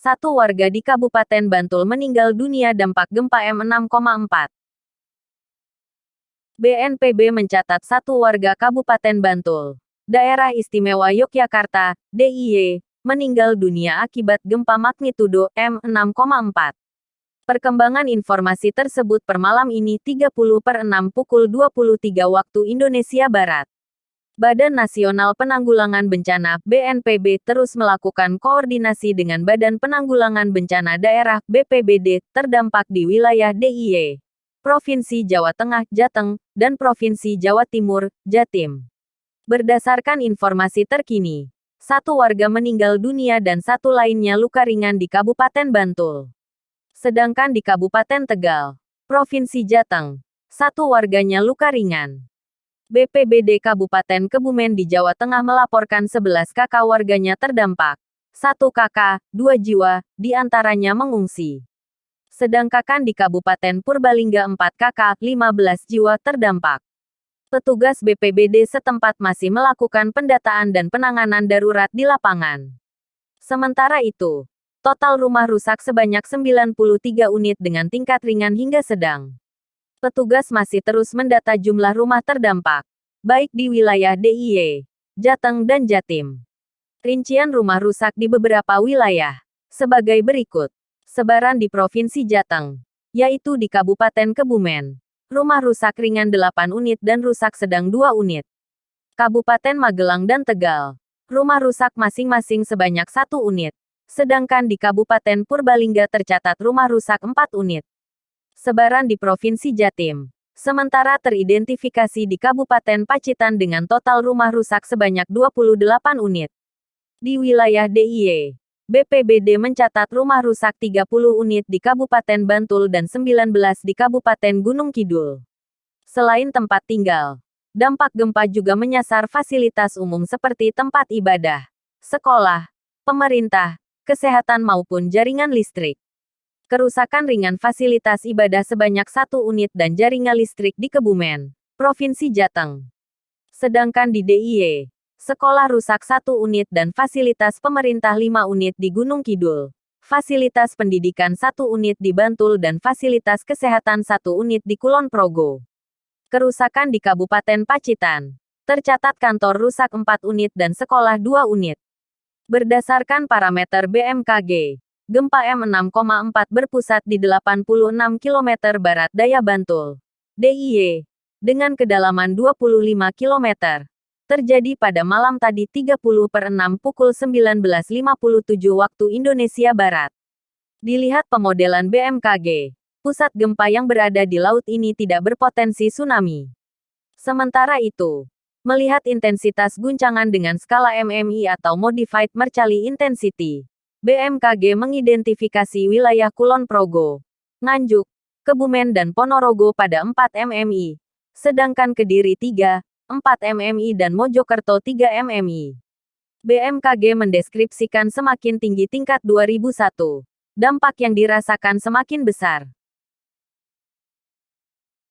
Satu warga di Kabupaten Bantul meninggal dunia dampak gempa M6,4. BNPB mencatat satu warga Kabupaten Bantul, Daerah Istimewa Yogyakarta, DIY, meninggal dunia akibat gempa magnitudo M6,4. Perkembangan informasi tersebut per malam ini 30/6 pukul 23 waktu Indonesia Barat. Badan Nasional Penanggulangan Bencana (BNPB) terus melakukan koordinasi dengan Badan Penanggulangan Bencana Daerah (BPBD) terdampak di wilayah DIY, Provinsi Jawa Tengah (Jateng), dan Provinsi Jawa Timur (Jatim). Berdasarkan informasi terkini, satu warga meninggal dunia dan satu lainnya luka ringan di Kabupaten Bantul. Sedangkan di Kabupaten Tegal, Provinsi Jateng, satu warganya luka ringan. BPBD Kabupaten Kebumen di Jawa Tengah melaporkan 11 kakak warganya terdampak. 1 kakak, 2 jiwa, diantaranya mengungsi. Sedangkan di Kabupaten Purbalingga 4 kakak, 15 jiwa terdampak. Petugas BPBD setempat masih melakukan pendataan dan penanganan darurat di lapangan. Sementara itu, total rumah rusak sebanyak 93 unit dengan tingkat ringan hingga sedang. Petugas masih terus mendata jumlah rumah terdampak, baik di wilayah DIY, Jateng dan Jatim. Rincian rumah rusak di beberapa wilayah, sebagai berikut. Sebaran di Provinsi Jateng, yaitu di Kabupaten Kebumen, rumah rusak ringan 8 unit dan rusak sedang 2 unit. Kabupaten Magelang dan Tegal, rumah rusak masing-masing sebanyak 1 unit. Sedangkan di Kabupaten Purbalingga tercatat rumah rusak 4 unit. Sebaran di Provinsi Jatim, sementara teridentifikasi di Kabupaten Pacitan dengan total rumah rusak sebanyak 28 unit. Di wilayah DIY, BPBD mencatat rumah rusak 30 unit di Kabupaten Bantul dan 19 di Kabupaten Gunung Kidul. Selain tempat tinggal, dampak gempa juga menyasar fasilitas umum seperti tempat ibadah, sekolah, pemerintah, kesehatan maupun jaringan listrik. Kerusakan ringan fasilitas ibadah sebanyak 1 unit dan jaringan listrik di Kebumen, Provinsi Jateng. Sedangkan di DIY, sekolah rusak 1 unit dan fasilitas pemerintah 5 unit di Gunung Kidul, fasilitas pendidikan 1 unit di Bantul dan fasilitas kesehatan 1 unit di Kulon Progo. Kerusakan di Kabupaten Pacitan, tercatat kantor rusak 4 unit dan sekolah 2 unit. Berdasarkan parameter BMKG, gempa M6,4 berpusat di 86 km barat daya Bantul, DIY, dengan kedalaman 25 km. Terjadi pada malam tadi 30/6 pukul 19.57 waktu Indonesia Barat. Dilihat pemodelan BMKG, pusat gempa yang berada di laut ini tidak berpotensi tsunami. Sementara itu, melihat intensitas guncangan dengan skala MMI atau Modified Mercalli Intensity, BMKG mengidentifikasi wilayah Kulon Progo, Nganjuk, Kebumen dan Ponorogo pada 4 MMI, sedangkan Kediri 3, 4 MMI dan Mojokerto 3 MMI. BMKG mendeskripsikan semakin tinggi tingkat 2001, dampak yang dirasakan semakin besar.